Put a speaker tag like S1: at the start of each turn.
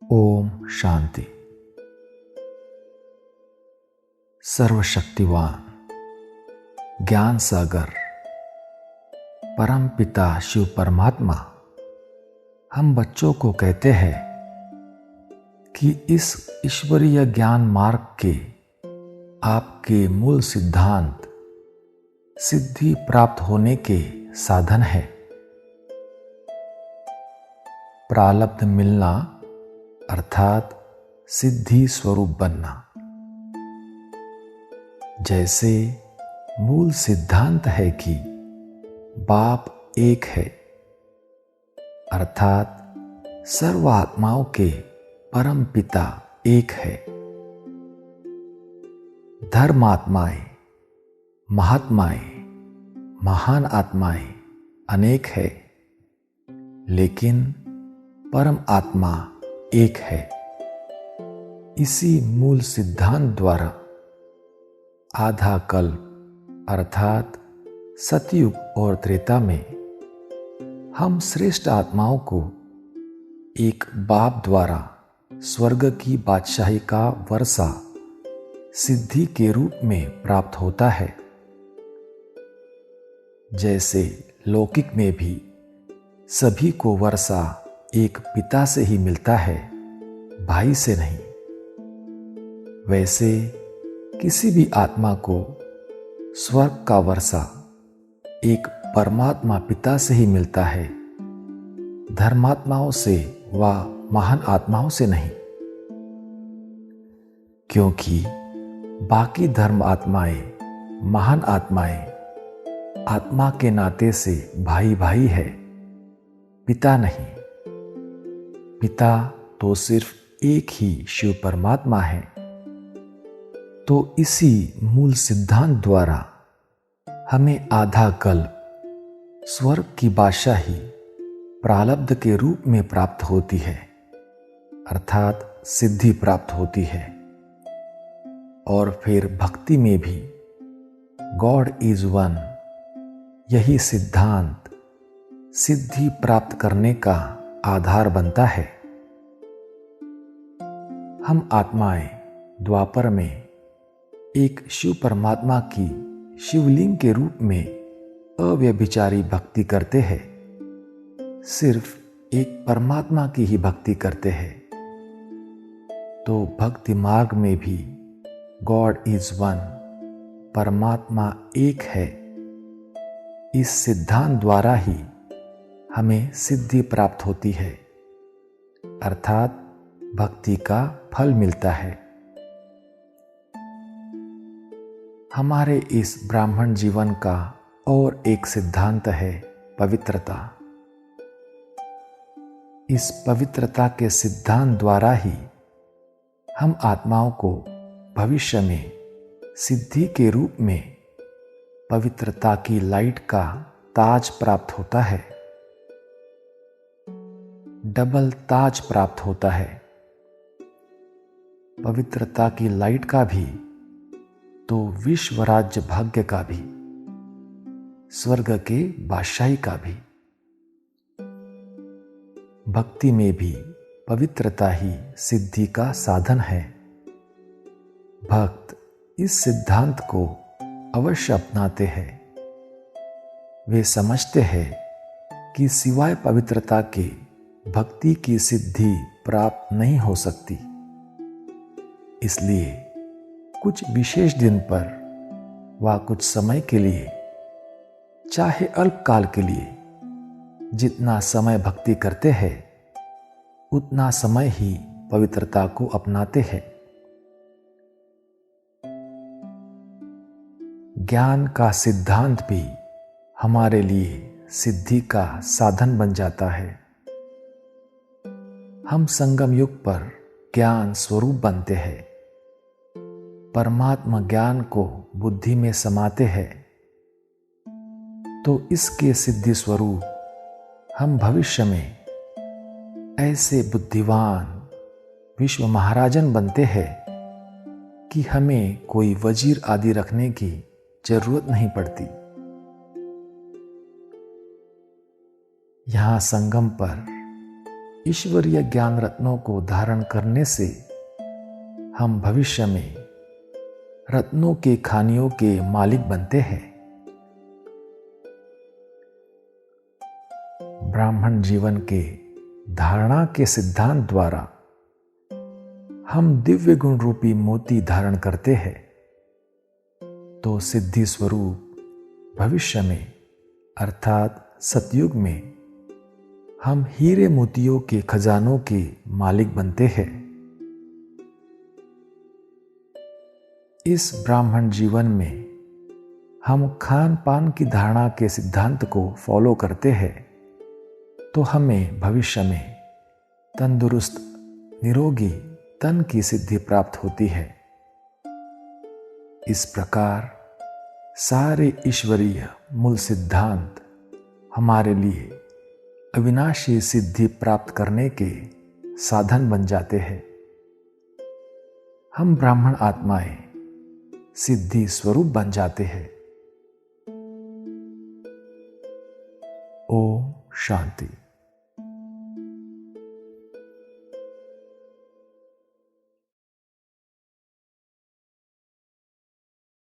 S1: ओम शांति। सर्वशक्तिवान ज्ञान सागर परम पिता शिव परमात्मा हम बच्चों को कहते हैं कि इस ईश्वरीय ज्ञान मार्ग के आपके मूल सिद्धांत सिद्धि प्राप्त होने के साधन है। प्रारब्ध मिलना अर्थात सिद्धि स्वरूप बनना। जैसे मूल सिद्धांत है कि बाप एक है अर्थात सर्व आत्माओं के परम पिता एक है। धर्मात्माएं, महात्माएं, महान आत्माएं अनेक है, लेकिन परम आत्मा एक है। इसी मूल सिद्धांत द्वारा आधा कल्प अर्थात सतयुग और त्रेता में हम श्रेष्ठ आत्माओं को एक बाप द्वारा स्वर्ग की बादशाही का वर्षा सिद्धि के रूप में प्राप्त होता है। जैसे लौकिक में भी सभी को वर्षा एक पिता से ही मिलता है, भाई से नहीं, वैसे किसी भी आत्मा को स्वर्ग का वर्षा एक परमात्मा पिता से ही मिलता है, धर्मात्माओं से व महान आत्माओं से नहीं। क्योंकि बाकी धर्म आत्माएं, महान आत्माएं आत्मा के नाते से भाई भाई है, पिता नहीं। पिता तो सिर्फ एक ही शिव परमात्मा है। तो इसी मूल सिद्धांत द्वारा हमें आधा कल्प स्वर्ग की बादशाही प्रारब्ध के रूप में प्राप्त होती है अर्थात सिद्धि प्राप्त होती है। और फिर भक्ति में भी गॉड इज वन यही सिद्धांत सिद्धि प्राप्त करने का आधार बनता है। हम आत्माएं द्वापर में एक शिव परमात्मा की शिवलिंग के रूप में अव्यभिचारी भक्ति करते हैं, सिर्फ एक परमात्मा की ही भक्ति करते हैं। तो भक्ति मार्ग में भी गॉड इज वन परमात्मा एक है, इस सिद्धांत द्वारा ही हमें सिद्धि प्राप्त होती है अर्थात भक्ति का फल मिलता है। हमारे इस ब्राह्मण जीवन का और एक सिद्धांत है पवित्रता। इस पवित्रता के सिद्धांत द्वारा ही हम आत्माओं को भविष्य में सिद्धि के रूप में पवित्रता की लाइट का ताज प्राप्त होता है, डबल ताज प्राप्त होता है। पवित्रता की लाइट का भी तो विश्व राज्य भाग्य का भी, स्वर्ग के बादशाही का भी। भक्ति में भी पवित्रता ही सिद्धि का साधन है। भक्त इस सिद्धांत को अवश्य अपनाते हैं। वे समझते हैं कि सिवाय पवित्रता के भक्ति की सिद्धि प्राप्त नहीं हो सकती। इसलिए कुछ विशेष दिन पर व कुछ समय के लिए, चाहे अल्पकाल के लिए, जितना समय भक्ति करते हैं उतना समय ही पवित्रता को अपनाते हैं। ज्ञान का सिद्धांत भी हमारे लिए सिद्धि का साधन बन जाता है। हम संगम युग पर ज्ञान स्वरूप बनते हैं, परमात्मा ज्ञान को बुद्धि में समाते हैं। तो इसके सिद्धि स्वरूप हम भविष्य में ऐसे बुद्धिवान विश्व महाराजन बनते हैं कि हमें कोई वजीर आदि रखने की जरूरत नहीं पड़ती। यहाँ संगम पर ईश्वरीय ज्ञान रत्नों को धारण करने से हम भविष्य में रत्नों के खानियों के मालिक बनते हैं। ब्राह्मण जीवन के धारणा के सिद्धांत द्वारा हम दिव्य गुण रूपी मोती धारण करते हैं, तो सिद्धि स्वरूप भविष्य में अर्थात सतयुग में हम हीरे मोतियों के खजानों के मालिक बनते हैं। इस ब्राह्मण जीवन में हम खान पान की धारणा के सिद्धांत को फॉलो करते हैं, तो हमें भविष्य में तंदुरुस्त निरोगी तन की सिद्धि प्राप्त होती है। इस प्रकार सारे ईश्वरीय मूल सिद्धांत हमारे लिए अविनाशी सिद्धि प्राप्त करने के साधन बन जाते हैं। हम ब्राह्मण आत्माएं सिद्धि स्वरूप बन जाते हैं। ओम शांति।